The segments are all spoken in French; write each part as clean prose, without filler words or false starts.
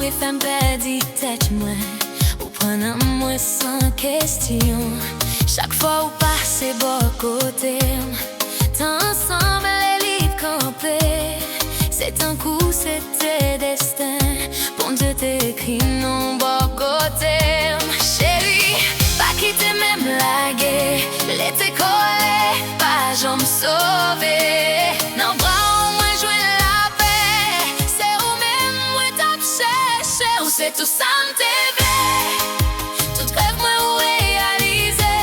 et femme perdit tête moi. Ou prenant moi sans question. Chaque fois où passer bon côté, tant ensemble les lits campés. C'est un coup, c'était destin. Bon Dieu t'écrit non bon côté. Chérie, pas quitter même laguer. L'été collé, pas jamais sauver. Non, bras au moins jouer la paix. C'est où même moi t'as cherché. Ou c'est tout ça m't'évé. Tout rêve moi ou réalisé.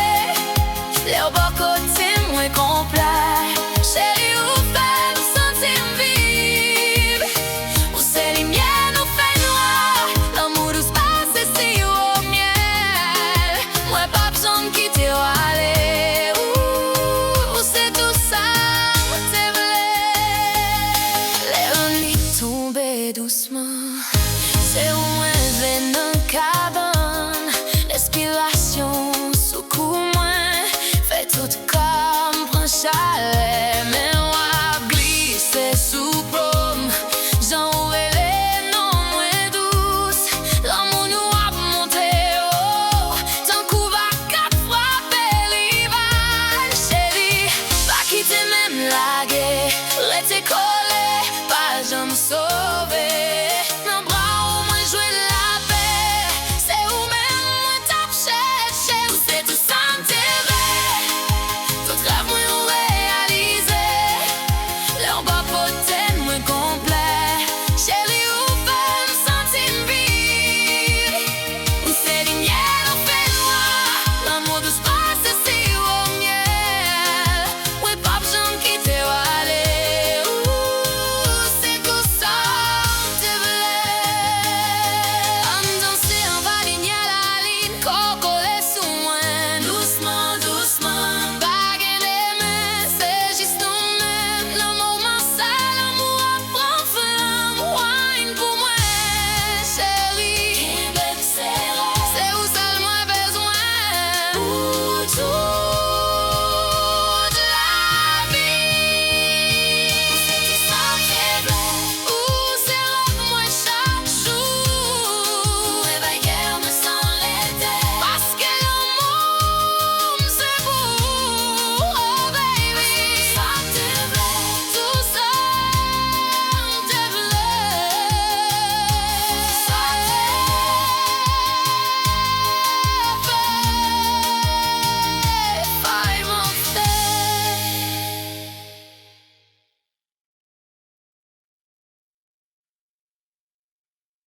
Les au bon côté moi complet. Chérie, ou fait nous sentir vivre. Ou c'est les miennes ou fait noir. L'amour ou se passe si au miel. Moi pas besoin de quitter ou aller. Ou c'est tout ça, moi t'es vrai. Les lits tombaient doucement.